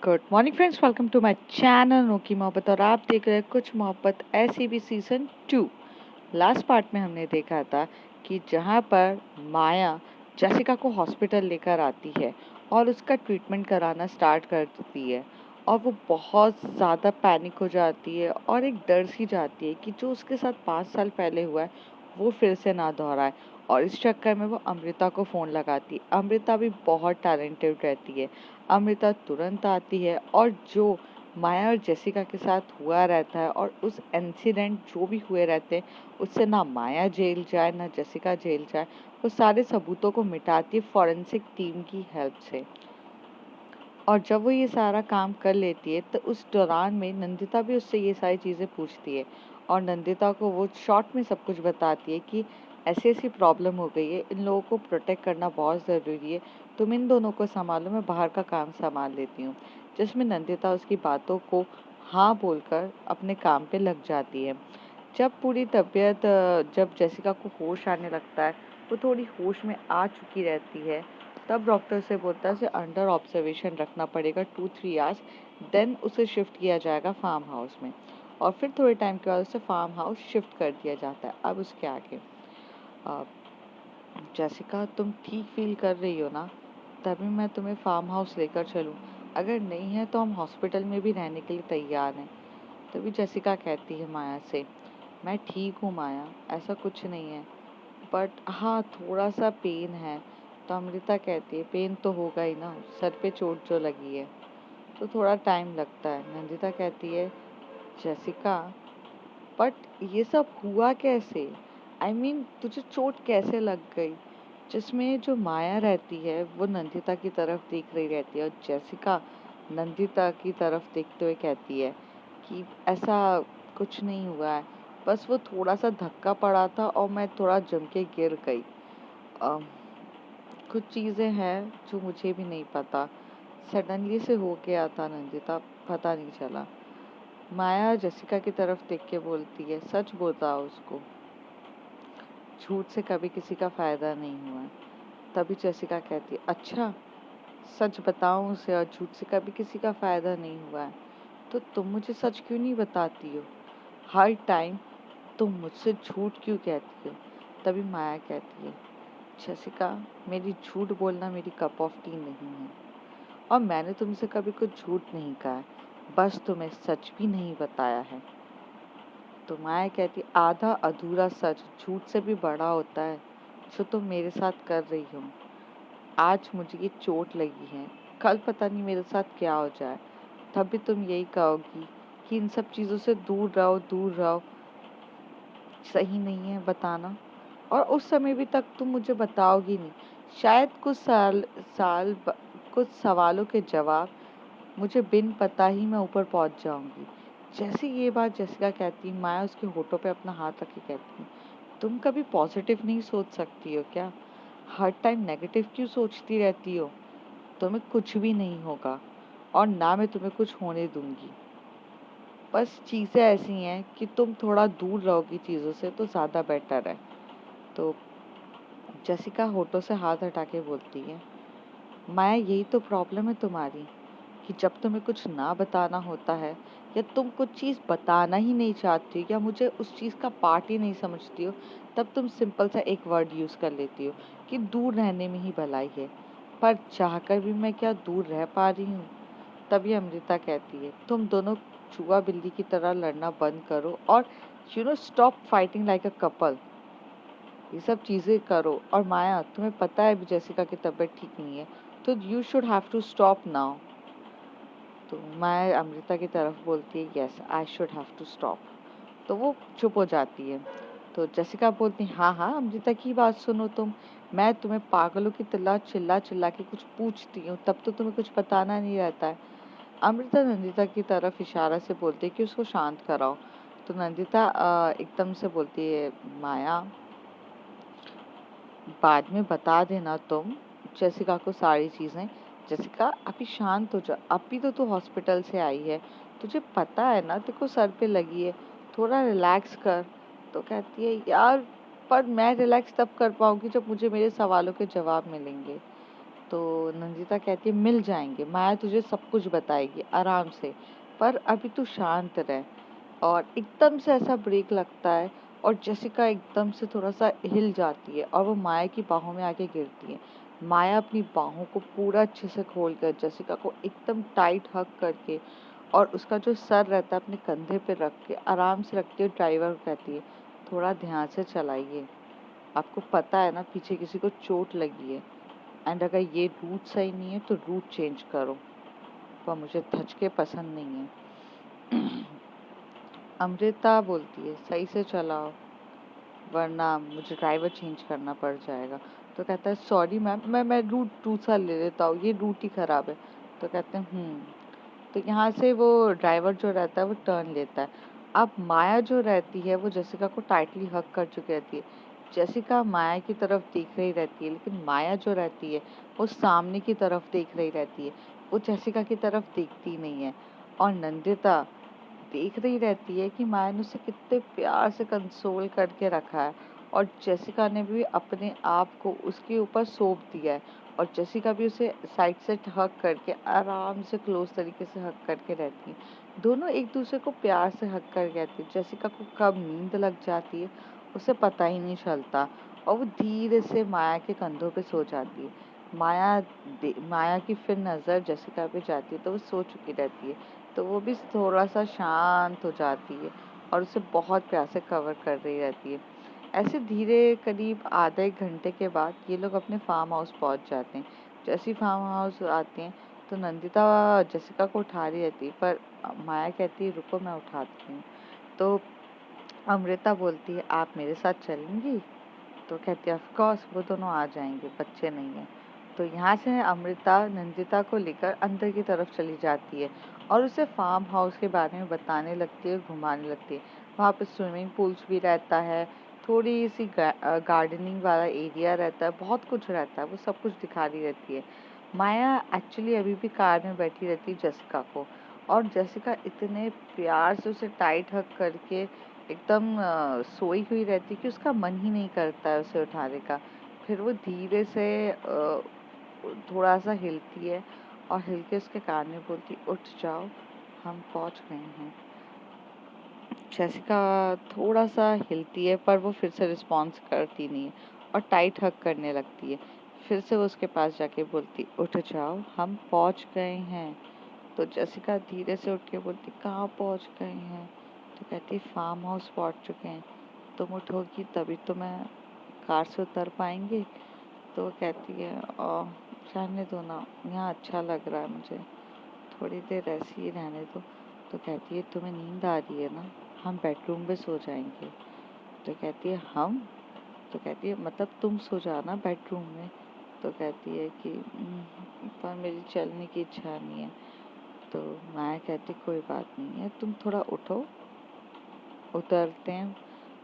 Good morning friends, welcome to my channel नो की मोहब्बत। और आप देख रहे हैं कुछ मोहब्बत ऐसी भी सीज़न 2। लास्ट पार्ट में हमने देखा था कि जहाँ पर माया जेसिका को हॉस्पिटल लेकर आती है और उसका ट्रीटमेंट कराना स्टार्ट कर देती है, और वो बहुत ज़्यादा पैनिक हो जाती है और एक डर सी जाती है कि जो उसके साथ 5 साल पहले हुआ है वो फिर से ना दोहराए। और इस चक्कर में वो अमृता को फ़ोन लगाती है। अमृता भी बहुत टैलेंटेड रहती है। अमृता तुरंत आती है और जो माया और जेसिका के साथ हुआ रहता है और उस इंसिडेंट जो भी हुए रहते हैं उससे ना माया जेल जाए ना जेसिका जेल जाए, वो सारे सबूतों को मिटाती है फॉरेंसिक टीम की हेल्प से। और जब वो ये सारा काम कर लेती है तो उस दौरान में नंदिता भी उससे ये सारी चीज़ें पूछती है, और नंदिता को वो शॉर्ट में सब कुछ बताती है कि ऐसी ऐसी प्रॉब्लम हो गई है, इन लोगों को प्रोटेक्ट करना बहुत ज़रूरी है, तुम इन दोनों को संभालो, मैं बाहर का काम संभाल लेती हूँ। जिसमें नंदिता उसकी बातों को हाँ बोलकर अपने काम पे लग जाती है। जब पूरी तबीयत जब जेसिका को होश आने लगता है, वो थोड़ी होश में आ चुकी रहती है, तब डॉक्टर से बोलता है उसे अंडर ऑब्जर्वेशन रखना पड़ेगा 2-3 आवर्स, देन उसे शिफ्ट किया जाएगा फार्म हाउस में, और फिर थोड़े टाइम के बाद उसे फार्म हाउस शिफ्ट कर दिया जाता है। अब उसके आगे जेसिका, तुम ठीक फील कर रही हो ना? तभी मैं तुम्हें फार्म हाउस लेकर चलूँ, अगर नहीं है तो हम हॉस्पिटल में भी रहने के लिए तैयार हैं। तभी जेसिका कहती है माया से, मैं ठीक हूँ माया, ऐसा कुछ नहीं है, बट हाँ थोड़ा सा पेन है। तो अमृता कहती है पेन तो होगा ही ना, सर पे चोट जो लगी है तो थोड़ा टाइम लगता है। नंदिता कहती है जेसिका, बट ये सब हुआ कैसे? आई मीन तुझे चोट कैसे लग गई? जिसमें जो माया रहती है वो नंदिता की तरफ देख रही रहती है, और जेसिका नंदिता की तरफ देखते हुए कहती है कि ऐसा कुछ नहीं हुआ है, बस वो थोड़ा सा धक्का पड़ा था और मैं थोड़ा जम के गिर गई। अम, कुछ चीज़ें हैं जो मुझे भी नहीं पता, सडनली से हो गया था नंदिता, पता नहीं चला। माया जेसिका की तरफ देख के बोलती है सच बताओ उसको, झूठ से कभी किसी का फायदा नहीं हुआ है। तभी जेसिका कहती है अच्छा, सच बताऊं उसे और झूठ से कभी किसी का फायदा नहीं हुआ है, तो तुम मुझे सच क्यों नहीं बताती हो? हर टाइम तुम मुझसे झूठ क्यों कहती हो? तभी माया कहती है जेसिका, मेरी झूठ बोलना मेरी कप ऑफ टी नहीं है, और मैंने तुमसे कभी कुछ झूठ नहीं कहा है, बस तुम्हें सच भी नहीं बताया है। तो माया कहती आधा अधूरा सच झूठ से भी बड़ा होता है, जो तुम मेरे साथ कर रही हो। आज मुझे ये चोट लगी है, कल पता नहीं मेरे साथ क्या हो जाए, तब भी तुम यही कहोगी कि इन सब चीज़ों से दूर रहो दूर रहो। सही नहीं है बताना, और उस समय भी तक तुम मुझे बताओगी नहीं। शायद कुछ कुछ सवालों के जवाब मुझे बिन पता ही मैं ऊपर पहुंच जाऊंगी। जैसे ये बात जेसिका कहती, माया उसके होठों पे अपना हाथ रख के कहती, तुम कभी पॉजिटिव नहीं सोच सकती हो क्या? हर टाइम नेगेटिव क्यों सोचती रहती हो? तुम्हें कुछ भी नहीं होगा, और ना मैं तुम्हें कुछ होने दूंगी। बस चीज़ें ऐसी हैं कि तुम थोड़ा दूर रहोगी चीज़ों से तो ज़्यादा बेटर है। तो जेसिका होठों से हाथ हटा के बोलती है माया, यही तो प्रॉब्लम है तुम्हारी, कि जब तुम्हें कुछ ना बताना होता है, या तुम कुछ चीज़ बताना ही नहीं चाहती हो, या मुझे उस चीज़ का पार्ट ही नहीं समझती हो, तब तुम सिंपल सा एक वर्ड यूज़ कर लेती हो कि दूर रहने में ही भलाई है। पर चाहकर भी मैं क्या दूर रह पा रही हूँ? तभी अमृता कहती है तुम दोनों चूहा बिल्ली की तरह लड़ना बंद करो, और stop fighting like a couple. ये सब चीज़ें करो। और माया, तुम्हें पता है अभी जेसिका की तबीयत ठीक नहीं है, तो you should have to stop now. तो माया अमृता की तरफ बोलती है yes I should have to stop. तो वो चुप हो जाती है। तो जेसिका बोलती है हाँ हाँ अमृता की बात सुनो तुम, मैं तुम्हें पागलों की तरह चिल्ला चिल्ला के कुछ पूछती हूँ, तब तो तुम्हें कुछ बताना नहीं रहता है। अमृता नंदिता की तरफ इशारा से बोलती है कि उसको शांत कराओ। तो नंदिता एकदम से बोलती है माया, बाद में बता देना तुम जेसिका को सारी चीज़ें। जेसिका अभी शांत हो जा, अभी तो तू हॉस्पिटल से आई है, तुझे पता है ना तेरे को सर पे लगी है, थोड़ा रिलैक्स कर। तो कहती है यार, पर मैं रिलैक्स तब कर पाऊंगी जब मुझे मेरे सवालों के जवाब मिलेंगे। तो नंदिता कहती है मिल जाएंगे, माया तुझे सब कुछ बताएगी आराम से, पर अभी तू शांत रह। और एकदम से ऐसा ब्रेक लगता है और जेसिका एकदम से थोड़ा सा हिल जाती है और वो माया की बाहों में आके गिरती है। माया अपनी बाहों को पूरा अच्छे से खोलकर जेसिका को एकदम टाइट हग करके और उसका जो सर रहता है अपने कंधे पे रख के आराम से रखती है। ड्राइवर को कहती है थोड़ा ध्यान से चलाइए, आपको पता है ना पीछे किसी को चोट लगी है, एंड अगर ये रूट सही नहीं है तो रूट चेंज करो, पर मुझे धचके पसंद नहीं है। अमृता बोलती है सही से चलाओ वरना मुझे ड्राइवर चेंज करना पड़ जाएगा। तो कहता है सॉरी मैम, मैं रूट दूसरा ले लेता हूँ, ये रूट ही खराब है। तो कहते हैं तो यहाँ से वो ड्राइवर जो रहता है वो टर्न लेता है। अब माया जो रहती है वो जेसिका को टाइटली हग कर चुकी रहती है। जेसिका माया की तरफ देख रही रहती है, लेकिन माया जो रहती है वो सामने की तरफ देख रही रहती है, वो जेसिका की तरफ देखती नहीं है। और नंदिता देख रही रहती है कि माया ने उसे कितने प्यार से कंसोल करके रखा है और जेसिका ने भी अपने आप को उसके ऊपर सौंप दिया है। और जेसिका भी उसे साइड से हग करके आराम से क्लोज तरीके से हग करके रहती है। दोनों एक दूसरे को प्यार से हग कर रहती है। जेसिका को कब नींद लग जाती है उसे पता ही नहीं चलता और वो धीरे से माया के कंधों पे सो जाती है। माया की फिर नज़र जेसिका पे जाती है तो वो सो चुकी रहती है, तो वो भी थोड़ा सा शांत हो जाती है और उसे बहुत प्यार से कवर कर रही रहती है। ऐसे धीरे करीब आधा एक घंटे के बाद ये लोग अपने फार्म हाउस पहुंच जाते हैं। जैसे ही फार्म हाउस आते हैं तो नंदिता जेसिका को उठा रही रहती है, पर माया कहती है रुको मैं उठाती हूँ। तो अमृता बोलती है आप मेरे साथ चलेंगी? तो कहती है ऑफ कोर्स, वो दोनों आ जाएंगे, बच्चे नहीं है। तो यहाँ से अमृता नंदिता को लेकर अंदर की तरफ चली जाती है और उसे फार्म हाउस के बारे में बताने लगती है, घुमाने लगती है। वहाँ पे स्विमिंग पूल्स भी रहता है, थोड़ी सी गार्डनिंग वाला एरिया रहता है, बहुत कुछ रहता है, वो सब कुछ दिखा रही रहती है। माया एक्चुअली अभी भी कार में बैठी रहती है जेसिका को, और जेसिका इतने प्यार से उसे टाइट हग करके एकदम सोई हुई रहती है कि उसका मन ही नहीं करता है उसे उठाने का। फिर वो धीरे से थोड़ा सा हिलती है और हिल के उसके कान में बोलती उठ जाओ हम पहुंच गए हैं। जेसिका थोड़ा सा हिलती है पर वो फिर से रिस्पॉन्स करती नहीं है और टाइट हग करने लगती है। फिर से वो उसके पास जाके बोलती उठ जाओ हम पहुंच गए हैं। तो जेसिका धीरे से उठ के बोलती कहाँ पहुंच गए हैं? तो कहती फार्म हाउस पहुंच चुके हैं, तुम उठोगी तभी तो मैं कार से उतर पाएंगे। तो वो कहती है रहने दो ना, यहाँ अच्छा लग रहा है मुझे, थोड़ी देर ऐसे ही रहने दो। तो कहती है तुम्हें नींद आ रही है ना, हम बेडरूम में सो जाएंगे। तो कहती है हम? तो कहती है मतलब तुम सो जाना बेडरूम में। तो कहती है कि पर मेरी चलने की इच्छा नहीं है। तो मैं कहती कोई बात नहीं है, तुम थोड़ा उठो, उतरते हैं।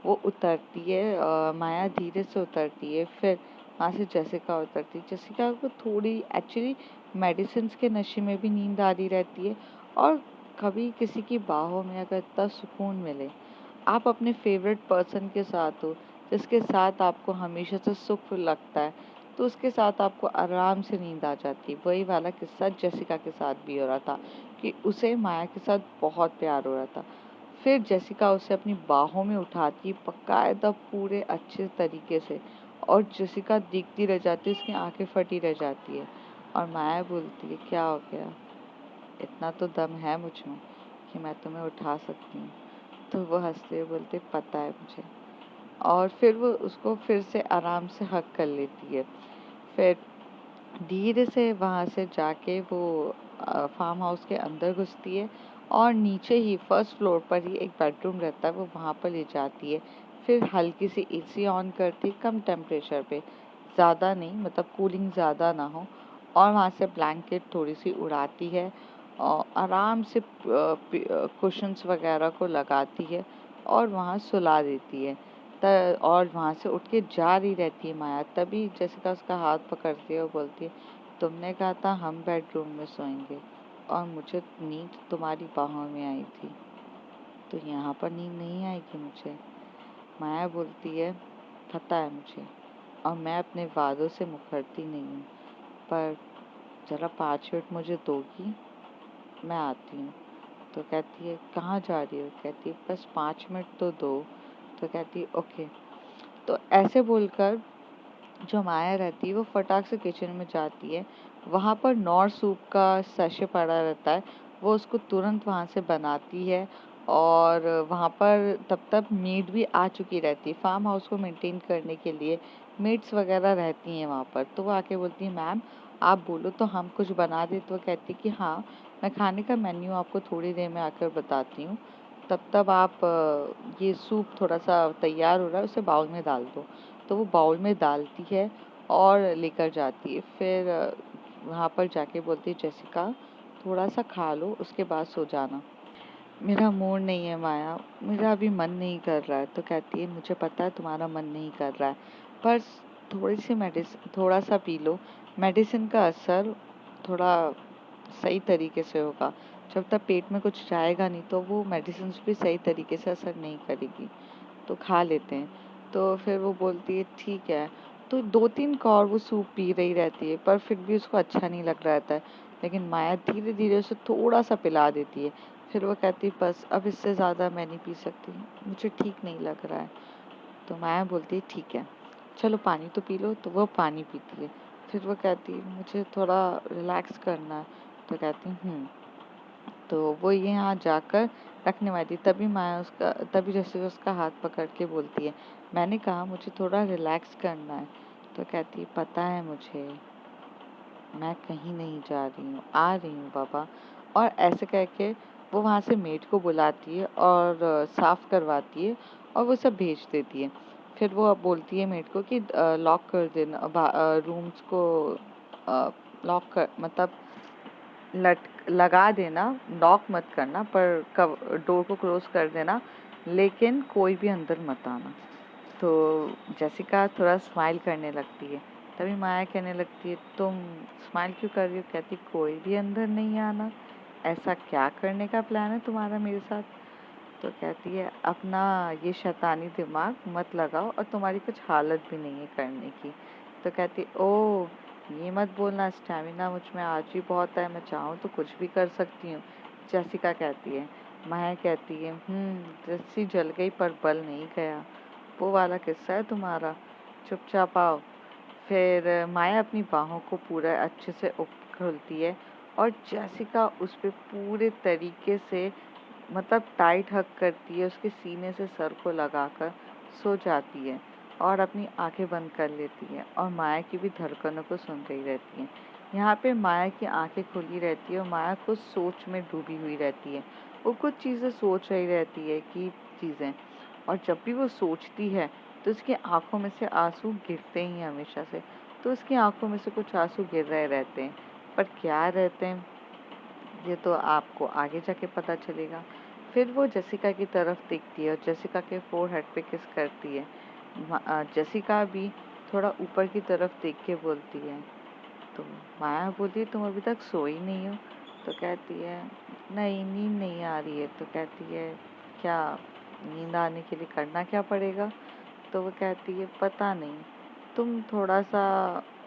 वो उतरती है, माया धीरे से उतरती है, फिर वहाँ से जेसिका उतरती है। जेसिका को थोड़ी एक्चुअली मेडिसिन के नशे में भी नींद आ रही रहती है, और कभी किसी की बाहों में अगर इतना सुकून मिले, आप अपने फेवरेट पर्सन के साथ हो, जिसके साथ आपको हमेशा से सुख लगता है, तो उसके साथ आपको आराम से नींद आ जाती है। वही वाला किस्सा जेसिका के साथ भी हो रहा था कि उसे माया के साथ बहुत प्यार हो रहा था। फिर जेसिका उसे अपनी बाहों में उठाती बकायदा पूरे अच्छे तरीके से, और जेसिका देखती रह जाती है, उसकी आंखें फटी रह जाती है। और माया बोलती है क्या हो गया, इतना तो दम है मुझ में कि मैं तुम्हें उठा सकती हूँ। तो वो हंसते हुए बोलते पता है मुझे। और फिर वो उसको फिर से आराम से हग कर लेती है। फिर धीरे से वहाँ से जाके वो फार्म हाउस के अंदर घुसती है और नीचे ही फर्स्ट फ्लोर पर ही एक बेडरूम रहता है, वो वहाँ पर ले जाती है। फिर हल्की सी एसी ऑन करती है, कम टेम्परेचर पे, ज़्यादा नहीं, मतलब कूलिंग ज़्यादा ना हो, और वहाँ से ब्लैंकेट थोड़ी सी उड़ाती है और आराम से कुशन्स वगैरह को लगाती है और वहाँ सुला देती है। और वहाँ से उठ के जा रही रहती है माया, तभी जेसिका उसका हाथ पकड़ती है और बोलती है तुमने कहा था हम बेडरूम में सोएंगे और मुझे नींद तुम्हारी बाहों में आई थी, तो यहाँ पर नींद नहीं आएगी मुझे? माया बोलती है पता है मुझे, और मैं अपने वादों से मुकरती नहीं हूँ, पर ज़रा 5 मिनट मुझे दोगी, मैं आती हूँ। तो कहती है कहाँ जा रही हो? कहती है बस 5 मिनट तो दो। तो कहती है ओके। तो ऐसे बोलकर जो माया रहती है वो फटाक से किचन में जाती है। वहाँ पर नॉर सूप का सैशे पड़ा रहता है, वो उसको तुरंत वहाँ से बनाती है। और वहाँ पर तब तक मेड भी आ चुकी रहती है। फार्म हाउस को मेंटेन करने के लिए मेड्स वगैरह रहती हैं वहाँ पर। तो वो आके बोलती है मैम आप बोलो तो हम कुछ बना दें। तो वो कहती कि हाँ मैं खाने का मेन्यू आपको थोड़ी देर में आकर बताती हूँ, तब तक आप ये सूप थोड़ा सा तैयार हो रहा है उसे बाउल में डाल दो। तो वो बाउल में डालती है और लेकर जाती है। फिर वहाँ पर जाके बोलती है जेसिका थोड़ा सा खा लो उसके बाद सो जाना। मेरा मूड नहीं है माया, मेरा अभी मन नहीं कर रहा है। तो कहती है मुझे पता है तुम्हारा मन नहीं कर रहा है, पर थोड़ी सी मेडिसिन थोड़ा सा पी लो, मेडिसिन का असर थोड़ा सही तरीके से होगा। जब तक पेट में कुछ जाएगा नहीं तो वो मेडिसिन भी सही तरीके से असर नहीं करेगी, तो खा लेते हैं। तो फिर वो बोलती है ठीक है। तो 2-3 कौर वो सूप पी रही रहती है, पर फिर भी उसको अच्छा नहीं लग रहा रहता है। लेकिन माया धीरे धीरे उसे थोड़ा सा पिला देती है। फिर वो कहती है बस अब इससे ज़्यादा मैं नहीं पी सकती, मुझे ठीक नहीं लग रहा है। तो माया बोलती है ठीक है चलो पानी तो पी लो। तो वो पानी पीती है। फिर वो कहती है मुझे थोड़ा रिलैक्स करना है। तो कहती हूँ। तो वो ये यहाँ जाकर रखने वाली, तभी जैसे उसका हाथ पकड़ के बोलती है मैंने कहा मुझे थोड़ा रिलैक्स करना है। तो कहती है पता है मुझे, मैं कहीं नहीं जा रही हूँ, आ रही हूँ बाबा। और ऐसे कह के वो वहाँ से मेड को बुलाती है और साफ करवाती है और वो सब भेज देती है। फिर वो अब बोलती है मेड को कि लॉक कर देना रूम्स को, लॉक कर मतलब लगा देना, लॉक मत करना पर डोर को क्लोज कर देना, लेकिन कोई भी अंदर मत आना। तो जेसिका थोड़ा स्माइल करने लगती है। तभी माया कहने लगती है तुम स्माइल क्यों कर रही हो? कहती कोई भी अंदर नहीं आना, ऐसा क्या करने का प्लान है तुम्हारा मेरे साथ? तो कहती है अपना ये शैतानी दिमाग मत लगाओ और तुम्हारी कुछ हालत भी नहीं है करने की। तो कहती ओ ये मत बोलना स्टैमिना मुझ में आज भी बहुत है, मैं चाहूँ तो कुछ भी कर सकती हूँ। जेसिका कहती है। माया कहती है रस्सी जल गई पर बल नहीं गया, वो वाला किस्सा है तुम्हारा, चुपचाप आओ। फिर माया अपनी बाहों को पूरा अच्छे से खोलती है और जेसिका उस पे पूरे तरीके से मतलब टाइट हग करती है, उसके सीने से सर को लगाकर सो जाती है और अपनी आंखें बंद कर लेती है और माया की भी धड़कनों को सुन रही रहती है। यहाँ पे माया की आंखें खुली रहती है और माया कुछ सोच में डूबी हुई रहती है। वो कुछ चीज़ें सोच रही रहती है कि चीज़ें, और जब भी वो सोचती है तो उसकी आंखों में से आंसू गिरते ही हमेशा से। तो उसकी आंखों में से कुछ आंसू गिर रहे रहते हैं, पर क्या रहते हैं ये तो आपको आगे जाके पता चलेगा। फिर वो जेसिका की तरफ देखती है और जेसिका के फोरहेड पे किस करती है। जेसिका भी थोड़ा ऊपर की तरफ देख के बोलती है। तो माया बोली तुम अभी तक सोई नहीं हो? तो कहती है नहीं नींद नहीं आ रही है। तो कहती है क्या नींद आने के लिए करना क्या पड़ेगा? तो वो कहती है पता नहीं, तुम थोड़ा सा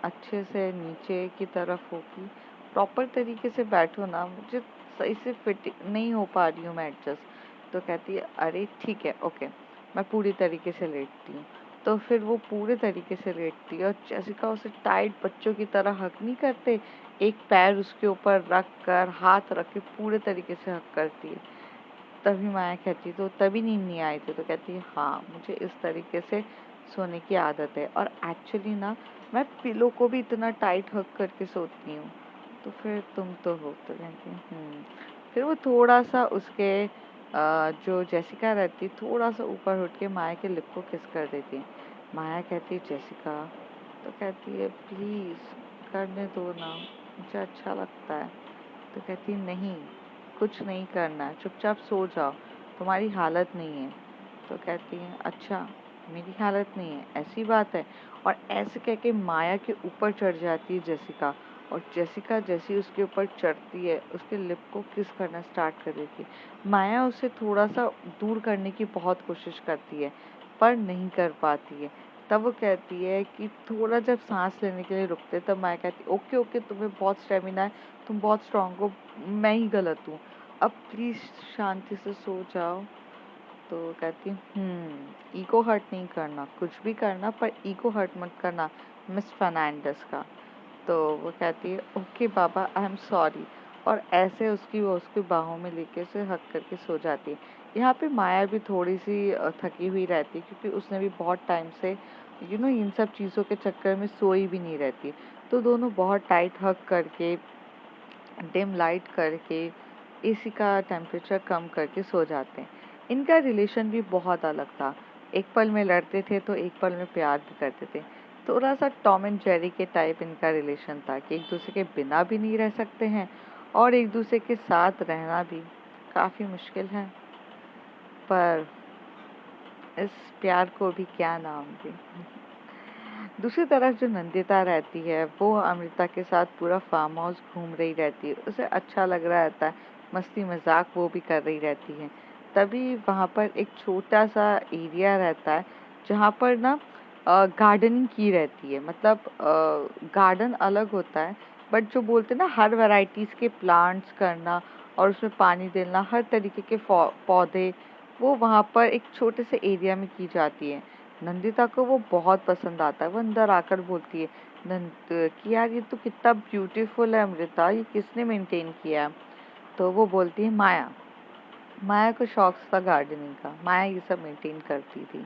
अच्छे से नीचे की तरफ होगी, प्रॉपर तरीके से बैठो ना, मुझे सही से फिट नहीं हो पा रही हूँ मैं एडजस्ट। तो कहती है अरे ठीक है ओके, मैं पूरी तरीके से लेटती हूँ। तो फिर वो पूरे तरीके से लेटती है और जेसिका उसे टाइट बच्चों की तरह हग नहीं करते, एक पैर उसके ऊपर रख कर हाथ रख के पूरे तरीके से हग करती है। तभी माया कहती तो तभी नींद नहीं आई थी। तो कहती है हाँ मुझे इस तरीके से सोने की आदत है और एक्चुअली ना मैं पिलो को भी इतना टाइट हग करके सोती हूँ। तो फिर तुम तो हो। तो कहती है। फिर वो थोड़ा सा उसके जो जेसिका रहती थोड़ा सा ऊपर उठ के माया के लिप को किस कर देती है। माया कहती है जेसिका। तो कहती है प्लीज करने दो ना, मुझे अच्छा लगता है। तो कहती है नहीं कुछ नहीं करना, चुपचाप सो जाओ, तुम्हारी हालत नहीं है। तो कहती है अच्छा मेरी हालत नहीं है, ऐसी बात है? और ऐसे कह के माया के ऊपर चढ़ जाती है जेसिका, और जेसिका जैसी उसके ऊपर चढ़ती है उसके लिप को किस करना स्टार्ट कर देती है। माया उसे थोड़ा सा दूर करने की बहुत कोशिश करती है पर नहीं कर पाती है। तब वो कहती है कि थोड़ा जब सांस लेने के लिए रुकते तब माया कहती ओके ओके, तुम्हें बहुत स्टेमिना है, तुम बहुत स्ट्रांग हो, मैं ही गलत हूँ, अब प्लीज शांति से सो जाओ। तो कहती ईगो हर्ट नहीं करना, कुछ भी करना पर ईगो हर्ट मत करना मिस फर्नांडिस का। तो वो कहती है okay Baba, I am sorry, और ऐसे वो उसकी बाहों में लेके उसे हक करके सो जाती है। यहाँ पे माया भी थोड़ी सी थकी हुई रहती है, क्योंकि उसने भी बहुत टाइम से इन सब चीज़ों के चक्कर में सोई भी नहीं रहती। तो दोनों बहुत टाइट हक करके, डिम लाइट करके, एसी का टेम्परेचर कम करके सो जाते हैं। इनका रिलेशन भी बहुत अलग था, एक पल में लड़ते थे तो एक पल में प्यार भी करते थे। थोड़ा सा टॉम एंड जेरी के टाइप इनका रिलेशन था कि एक दूसरे के बिना भी नहीं रह सकते हैं और एक दूसरे के साथ रहना भी काफ़ी मुश्किल है। पर इस प्यार को भी क्या नाम दें। दूसरी तरफ जो नंदिता रहती है वो अमृता के साथ पूरा फार्म हाउस घूम रही रहती है, उसे अच्छा लग रहा रहता है, मस्ती मजाक वो भी कर रही रहती है। तभी वहाँ पर एक छोटा सा एरिया रहता है जहाँ पर ना गार्डनिंग की रहती है, मतलब गार्डन अलग होता है बट जो बोलते हैं ना हर वैरायटीज के प्लांट्स करना और उसमें पानी देना, हर तरीके के पौधे, वो वहाँ पर एक छोटे से एरिया में की जाती है। नंदिता को वो बहुत पसंद आता है, वो अंदर आकर बोलती है नंद कि यार ये तो कितना ब्यूटीफुल है अमृता, ये किसने मेंटेन किया है। तो वो बोलती है माया। माया को शौक था गार्डनिंग का, माया ये सब मेंटेन करती थी।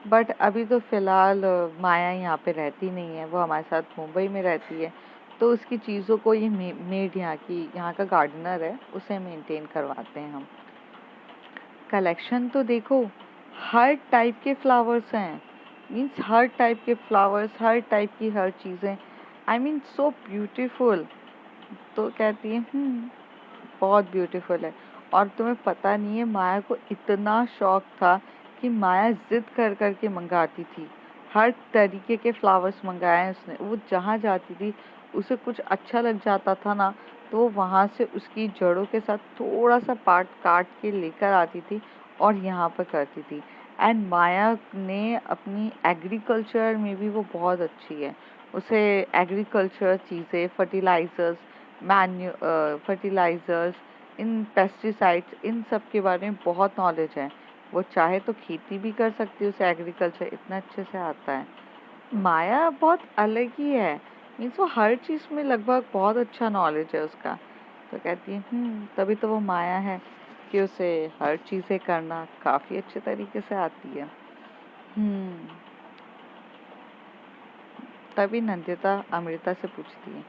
बट अभी तो फिलहाल माया यहाँ पे रहती नहीं है, वो हमारे साथ मुंबई में रहती है। तो उसकी चीज़ों को ये मेड यहाँ का गार्डनर है, उसे मेंटेन करवाते हैं हम। कलेक्शन तो देखो, हर टाइप के फ्लावर्स हैं, मीन्स हर टाइप के फ्लावर्स, हर टाइप की हर चीज़ें, आई मीन सो ब्यूटीफुल। तो कहती है बहुत ब्यूटीफुल है। और तुम्हें पता नहीं है माया को इतना शौक था कि माया जिद कर करके मंगाती थी, हर तरीके के फ्लावर्स मंगाए हैं उसने। वो जहाँ जाती थी उसे कुछ अच्छा लग जाता था ना, तो वो वहाँ से उसकी जड़ों के साथ थोड़ा सा पार्ट काट के लेकर आती थी और यहाँ पर करती थी। एंड माया ने अपनी एग्रीकल्चर में भी वो बहुत अच्छी है, उसे एग्रीकल्चर चीज़ें, फर्टिलाइजर्स, इन पेस्टिसाइड्स, इन सब के बारे में बहुत नॉलेज है। वो चाहे तो खेती भी कर सकती है, उसे एग्रीकल्चर इतना अच्छे से आता है। माया बहुत अलग ही है, मीन्स वो हर चीज़ में लगभग बहुत अच्छा नॉलेज है उसका। तो कहती है तभी तो वो माया है कि उसे हर चीज़ें करना काफ़ी अच्छे तरीके से आती है। तभी नंदिता अमृता से पूछती है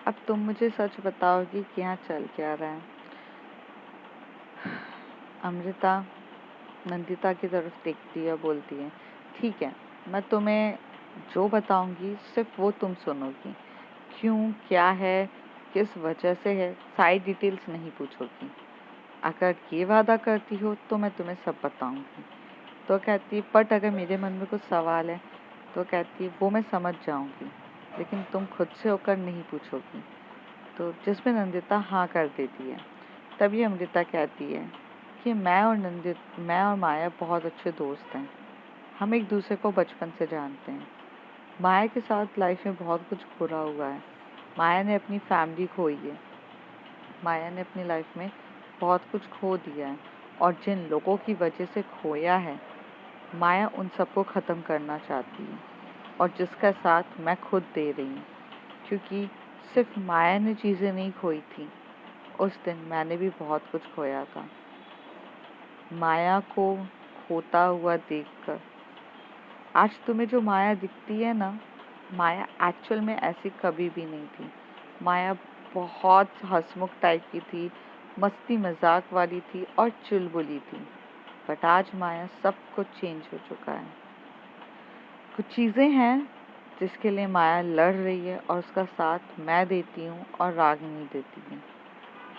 अब तुम मुझे सच बताओगी कि यहाँ चल क्या रहा है। अमृता नंदिता की तरफ देखती है, बोलती है ठीक है, मैं तुम्हें जो बताऊंगी सिर्फ वो तुम सुनोगी, क्यों, क्या है, किस वजह से है, सारी डिटेल्स नहीं पूछोगी। अगर ये वादा करती हो तो मैं तुम्हें सब बताऊंगी। तो कहती है बट अगर मेरे मन में कुछ सवाल है, तो कहती है वो मैं समझ जाऊंगी, लेकिन तुम खुद से होकर नहीं पूछोगी। तो जिसमें नंदिता हाँ कर देती है। तभी अमृता कहती है कि मैं और माया बहुत अच्छे दोस्त हैं, हम एक दूसरे को बचपन से जानते हैं। माया के साथ लाइफ में बहुत कुछ बुरा हुआ है, माया ने अपनी फैमिली खोई है, माया ने अपनी लाइफ में बहुत कुछ खो दिया है, और जिन लोगों की वजह से खोया है माया उन सबको ख़त्म करना चाहती है, और जिसका साथ मैं खुद दे रही हूँ, क्योंकि सिर्फ माया ने चीज़ें नहीं खोई थी, उस दिन मैंने भी बहुत कुछ खोया था। माया को खोता हुआ देखकर आज तुम्हें जो माया दिखती है ना, माया एक्चुअल में ऐसी कभी भी नहीं थी। माया बहुत हंसमुख टाइप की थी, मस्ती मजाक वाली थी और चुलबुली थी। बट आज माया सब कुछ चेंज हो चुका है। कुछ चीज़ें हैं जिसके लिए माया लड़ रही है और उसका साथ मैं देती हूँ और रागिनी देती है।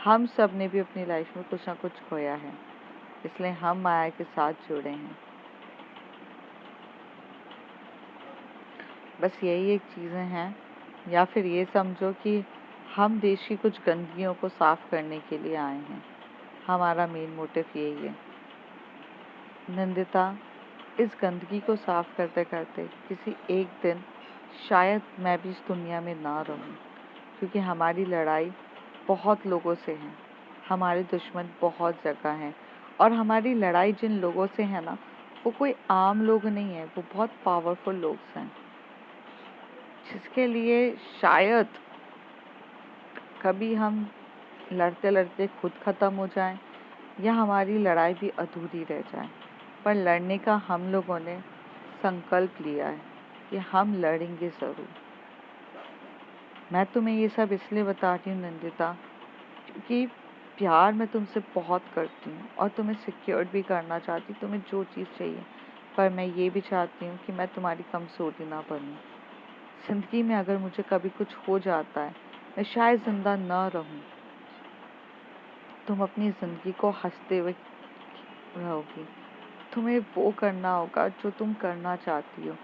हम सब ने भी अपनी लाइफ में कुछ ना कुछ खोया है, इसलिए हम माया के साथ जुड़े हैं। बस यही एक चीज़ें हैं, या फिर ये समझो कि हम देश की कुछ गंदगियों को साफ करने के लिए आए हैं। हमारा मेन मोटिव यही है। नंदिता, इस गंदगी को साफ करते करते किसी एक दिन शायद मैं भी इस दुनिया में ना रहूं, क्योंकि हमारी लड़ाई बहुत लोगों से है, हमारे दुश्मन बहुत जगह हैं, और हमारी लड़ाई जिन लोगों से है ना, वो कोई आम लोग नहीं है, वो बहुत पावरफुल लोग हैं, जिसके लिए शायद कभी हम लड़ते लड़ते खुद खत्म हो जाएं, या हमारी लड़ाई भी अधूरी रह जाए। पर लड़ने का हम लोगों ने संकल्प लिया है कि हम लड़ेंगे ज़रूर। मैं तुम्हें ये सब इसलिए बता रही हूँ नंदिता, क्योंकि प्यार मैं तुमसे बहुत करती हूँ और तुम्हें सिक्योर भी करना चाहती हूँ, तुम्हें जो चीज़ चाहिए। पर मैं ये भी चाहती हूँ कि मैं तुम्हारी कमज़ोरी ना बनूँ। ज़िंदगी में अगर मुझे कभी कुछ हो जाता है, मैं शायद ज़िंदा ना रहूँ, तुम अपनी ज़िंदगी को हंसते हुए रहोगी। तुम्हें वो करना होगा जो तुम करना चाहती हो।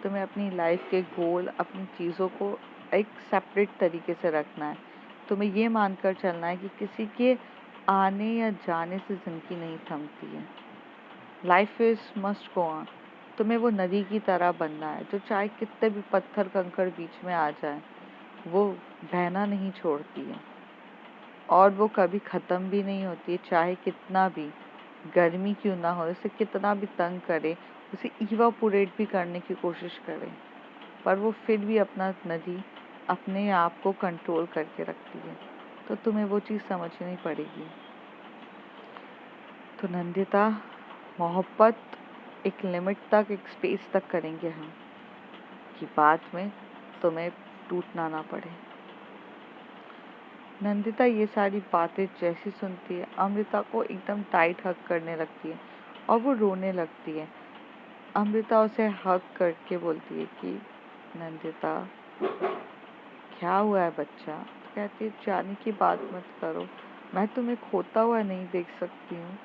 तुम्हें अपनी लाइफ के गोल, अपनी चीज़ों को एक सेपरेट तरीके से रखना है। तुम्हें ये मानकर चलना है कि किसी के आने या जाने से ज़िंदगी नहीं थमती है। Life is must go on. तुम्हें वो नदी की तरह बनना है जो चाहे कितने भी पत्थर कंकड़ बीच में आ जाए, वो बहना नहीं छोड़ती है, और वो कभी ख़त्म भी नहीं होती है। चाहे कितना भी गर्मी क्यों ना हो, उसे कितना भी तंग करे, उसे इवापोरेट भी करने की कोशिश करे, पर वो फिर भी अपना नदी अपने आप को कंट्रोल करके रखती है। तो तुम्हें वो चीज़ समझनी पड़ेगी। तो नंदिता, मोहब्बत एक लिमिट तक, एक स्पेस तक करेंगे हम, कि बाद में तुम्हें टूटना ना पड़े। नंदिता ये सारी बातें जैसी सुनती है, अमृता को एकदम टाइट हग करने लगती है और वो रोने लगती है। अमृता उसे हग करके बोलती है कि नंदिता, क्या हुआ है बच्चा? तो कहती है, जाने की बात मत करो, मैं तुम्हें खोता हुआ नहीं देख सकती हूँ।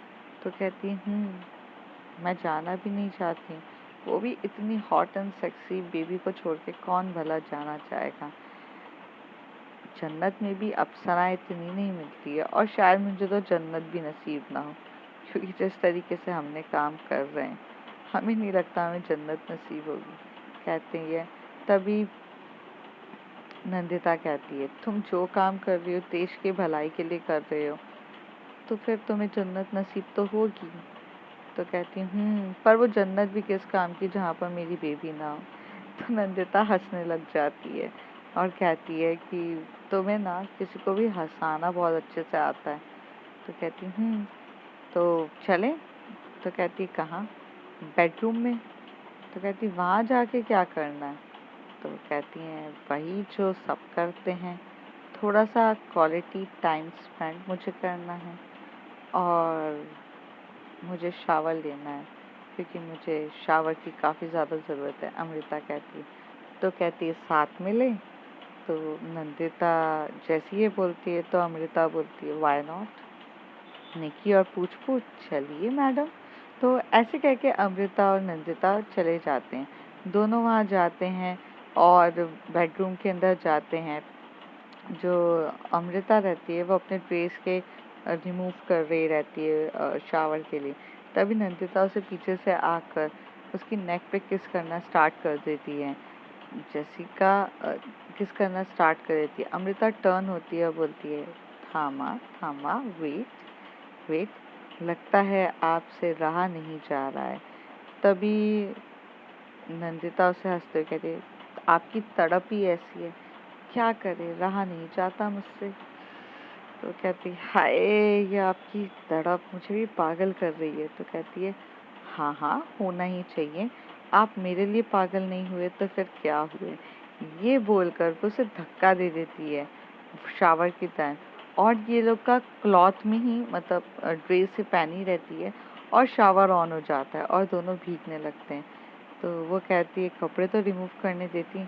तो कहती है, मैं जाना भी नहीं चाहती, वो भी इतनी हॉट एंड सेक्सी बेबी को छोड़ के कौन भला जाना चाहेगा। जन्नत में भी अप्सराएं इतनी नहीं मिलती है, और शायद मुझे तो जन्नत भी नसीब ना हो, क्योंकि जिस तरीके से हमने काम कर रहे हैं, हमें नहीं लगता हमें जन्नत नसीब होगी। कहते हैं, तभी नंदिता कहती है, तुम जो काम कर रही हो देश की भलाई के लिए कर रहे हो, तो फिर तुम्हें जन्नत नसीब तो होगी। तो कहती पर वो जन्नत भी किस काम की जहाँ पर मेरी बेबी ना हो। तो नंदिता हंसने लग जाती है और कहती है कि तुम्हें ना किसी को भी हंसाना बहुत अच्छे से आता है। तो कहती तो चले? तो कहती कहाँ? बेडरूम में। तो कहती वहाँ जाके क्या करना है? तो कहती हैं वही जो सब करते हैं, थोड़ा सा क्वालिटी टाइम स्पेंड मुझे करना है, और मुझे शावर लेना है, क्योंकि मुझे शावर की काफ़ी ज़्यादा ज़रूरत है। अमृता कहती है। तो कहती है साथ में ले? तो नंदिता जैसी ये बोलती है तो अमृता बोलती है व्हाई नॉट, निकी और पूछ पूछ, चलिए मैडम। तो ऐसे कह के अमृता और नंदिता चले जाते हैं। दोनों वहाँ जाते हैं और बेडरूम के अंदर जाते हैं। जो अमृता रहती है वो अपने ड्रेस के रिमूव कर रही रहती है शावर के लिए। तभी नंदिता उसे पीछे से आकर उसकी नेक पे किस करना स्टार्ट कर देती है। जेसिका किस करना स्टार्ट कर देती है। अमृता टर्न होती है और बोलती है, थामा थामा, वेट वेट, लगता है आपसे रहा नहीं जा रहा है। तभी नंदिता उसे हंसते हुए कहती है, आपकी तड़प ही ऐसी है, क्या करे, रहा नहीं जाता मुझसे। तो कहती है, हाय, ये आपकी तड़प मुझे भी पागल कर रही है। तो कहती है, हाँ हाँ, होना ही चाहिए, आप मेरे लिए पागल नहीं हुए तो फिर क्या हुए। ये बोलकर वो उसे धक्का दे देती है शावर की तरह, और ये लोग का क्लॉथ में ही, मतलब ड्रेस से पहनी रहती है, और शावर ऑन हो जाता है और दोनों भीगने लगते हैं। तो वो कहती है, कपड़े तो रिमूव करने देती।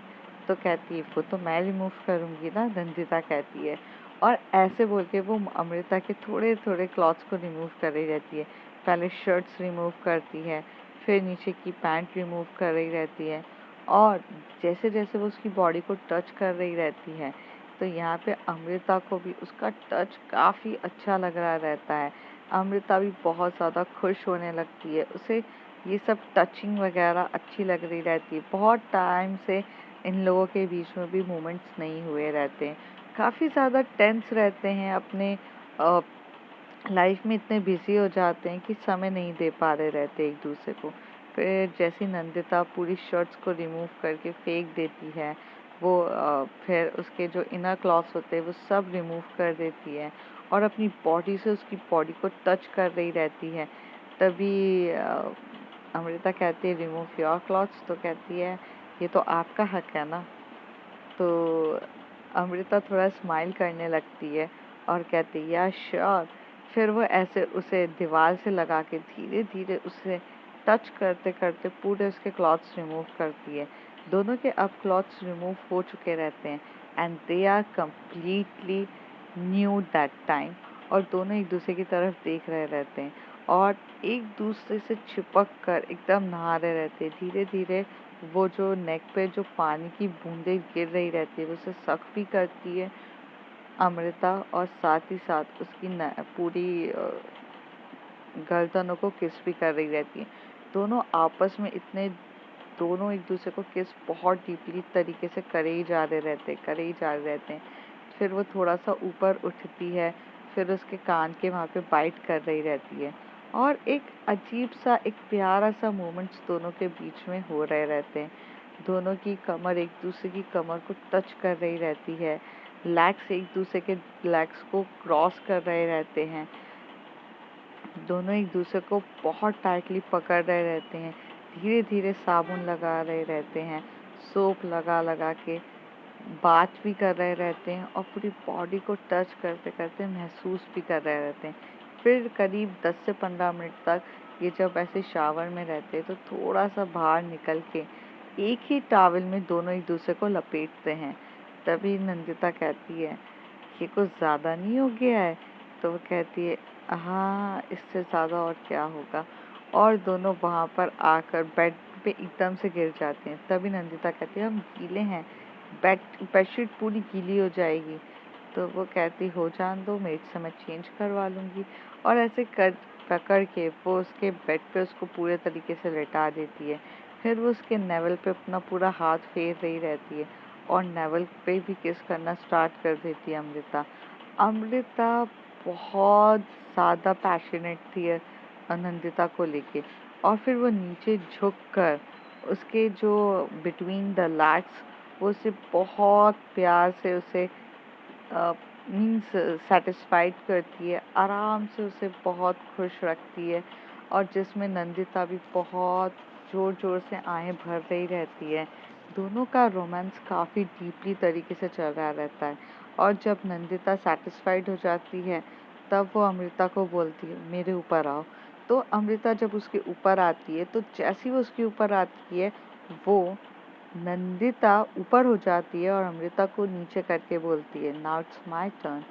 तो कहती है, वो तो मैं रिमूव करूँगी ना, नंदिता कहती है। और ऐसे बोल के वो अमृता के थोड़े थोड़े क्लॉथ्स को रिमूव कर रही रहती है। पहले शर्ट्स रिमूव करती है, फिर नीचे की पैंट रिमूव कर रही रहती है, और जैसे जैसे वो उसकी बॉडी को टच कर रही रहती है, तो यहाँ पे अमृता को भी उसका टच काफ़ी अच्छा लग रहा रहता है। अमृता भी बहुत ज़्यादा खुश होने लगती है, उसे ये सब टचिंग वगैरह अच्छी लग रही रहती है। बहुत टाइम से इन लोगों के बीच में भी मोमेंट्स नहीं हुए रहते हैं, काफ़ी ज़्यादा टेंस रहते हैं, अपने लाइफ में इतने बिजी हो जाते हैं कि समय नहीं दे पा रहे रहते एक दूसरे को। फिर जैसी नंदिता पूरी शर्ट्स को रिमूव करके फेंक देती है, वो फिर उसके जो इनर क्लॉथ्स होते हैं वो सब रिमूव कर देती है और अपनी बॉडी से उसकी बॉडी को टच कर रही रहती है। तभी अमृता कहती है रिमूव योर क्लॉथ्स, तो कहती है ये तो आपका हक है ना। तो अमृता थोड़ा स्माइल करने लगती है और कहती है या श्योर। फिर वो ऐसे उसे दीवार से लगा के धीरे धीरे उसे टच करते करते पूरे उसके क्लॉथ्स रिमूव करती है। दोनों के अब क्लॉथ्स रिमूव हो चुके रहते हैं and they are completely new that time. और दोनों एक दूसरे की तरफ देख रहे रहते हैं और एक दूसरे से चिपक कर एकदम नहा रहे रहते हैं। धीरे धीरे वो जो नेक पे जो पानी की बूंदें गिर रही रहती है वो उसे सक भी करती है अमृता, और साथ ही साथ उसकी पूरी गर्दनों को किस भी कर रही रहती है। दोनों आपस में इतने दोनों एक दूसरे को किस बहुत डीपली तरीके से करे ही जा रहे रहते हैं। फिर वो थोड़ा सा ऊपर उठती है, फिर उसके कान के वहाँ पे बाइट कर रही रहती है और एक अजीब सा एक प्यारा सा मोमेंट्स दोनों के बीच में हो रहे रहते हैं। दोनों की कमर एक दूसरे की कमर को टच कर रही रहती है, लेग्स एक दूसरे के लेग्स को क्रॉस कर रहे रहते हैं। दोनों एक दूसरे को बहुत टाइटली पकड़ रहे रहते हैं, धीरे धीरे साबुन लगा रहे रहते हैं, सोप लगा लगा के बात भी कर रहे रहते हैं और पूरी बॉडी को टच करते करते महसूस भी कर रहे रहते हैं। फिर करीब 10 से 15 मिनट तक ये जब ऐसे शावर में रहते हैं तो थोड़ा सा बाहर निकल के एक ही टॉवल में दोनों एक दूसरे को लपेटते हैं। तभी नंदिता कहती है ये कुछ ज़्यादा नहीं हो गया है? तो वो कहती है हाँ, इससे ज़्यादा और क्या होगा। और दोनों वहाँ पर आकर बेड पे एकदम से गिर जाते हैं। तभी नंदिता कहती है हम गीले हैं, बेडशीट पूरी गीली हो जाएगी। तो वो कहती हो जान दो, मैं इस समय चेंज करवा लूँगी। और ऐसे कर पकड़ के वो उसके बेड पे उसको पूरे तरीके से लेटा देती है। फिर वो उसके नेवल पे अपना पूरा हाथ फेर रही रहती है और नेवल पे भी किस करना स्टार्ट कर देती है अमृता। अमृता बहुत ज़्यादा पैशनेट थी नंदिता को लेके। और फिर वो नीचे झुक कर उसके जो बिटवीन द लैग्स वो उसे बहुत प्यार से उसे मीन्स सेटिस्फाइड करती है, आराम से उसे बहुत खुश रखती है और जिसमें नंदिता भी बहुत ज़ोर ज़ोर से आहें भर रही रहती है। दोनों का रोमांस काफ़ी डीपली तरीके से चल रहा रहता है और जब नंदिता सेटिस्फाइड हो जाती है तब वो अमृता को बोलती है मेरे ऊपर आओ। तो अमृता जब उसके ऊपर आती है तो जैसी वो उसके ऊपर आती है वो नंदिता ऊपर हो जाती है और अमृता को नीचे करके बोलती है नाउ इट्स माय टर्न।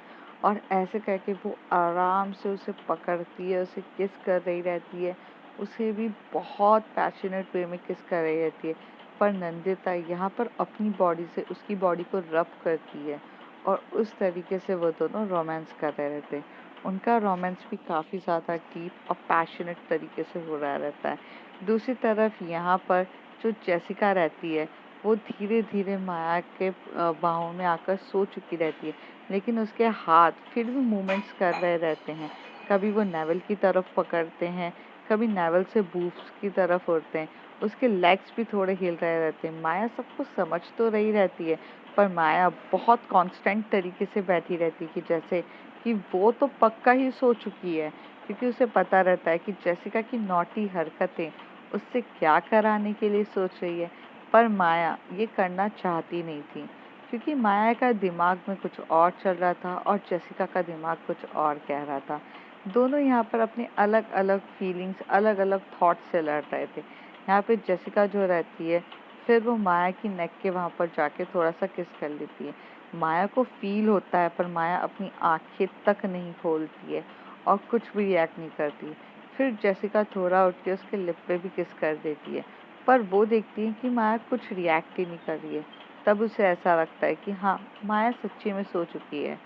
और ऐसे करके वो आराम से उसे पकड़ती है, उसे किस कर रही रहती है, उसे भी बहुत पैशनेट वे में किस कर रही रहती है। पर नंदिता यहाँ पर अपनी बॉडी से उसकी बॉडी को रब करती है और उस तरीके से वो दोनों रोमांस कर रहे रहते हैं। उनका रोमांस भी काफ़ी ज़्यादा डीप और पैशनेट तरीके से हो रहा रहता है। दूसरी तरफ यहाँ पर जो जेसिका रहती है वो धीरे धीरे माया के बाहों में आकर सो चुकी रहती है, लेकिन उसके हाथ फिर भी मूवमेंट्स कर रहे रहते हैं। कभी वो नेवल की तरफ पकड़ते हैं, कभी नेवल से बूफ्स की तरफ उड़ते हैं, उसके लेग्स भी थोड़े हिल रहे रहते हैं। माया सब कुछ समझ तो रही रहती है पर माया बहुत कांस्टेंट तरीके से बैठी रहती है कि जैसे कि वो तो पक्का ही सो चुकी है, क्योंकि उसे पता रहता है कि जेसिका की नॉटी हरकतें उससे क्या कराने के लिए सोच रही है। पर माया ये करना चाहती नहीं थी, क्योंकि माया का दिमाग में कुछ और चल रहा था और जेसिका का दिमाग कुछ और कह रहा था। दोनों यहाँ पर अपने अलग अलग फीलिंग्स, अलग अलग थॉट्स से लड़ रहे थे। यहाँ पे जेसिका जो रहती है फिर वो माया की नेक के वहाँ पर जाके थोड़ा सा किस कर लेती है। माया को फील होता है पर माया अपनी आंखें तक नहीं खोलती है और कुछ भी रिएक्ट नहीं करती। फिर जेसिका थोड़ा उठ के उसके लिप पे भी किस कर देती है, पर वो देखती है कि माया कुछ रिएक्ट ही नहीं कर रही है। तब उसे ऐसा लगता है कि हाँ, माया सच्ची में सो चुकी है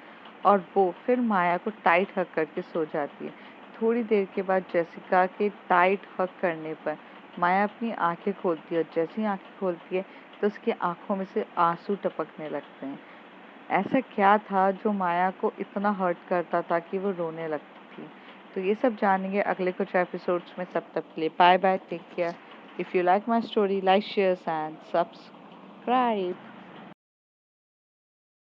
और वो फिर माया को टाइट हग करके सो जाती है। थोड़ी देर के बाद जेसिका के टाइट हग करने पर माया अपनी आंखें खोलती है और जैसे ही आंखें खोलती है तो उसकी आंखों में से आंसू टपकने लगते हैं। ऐसा क्या था जो माया को इतना हर्ट करता था कि वो रोने लगती थी? तो ये सब जानेंगे अगले कुछ एपिसोड्स में। तब तक के लिए bye bye, take care. If you like my story, like share and subscribe.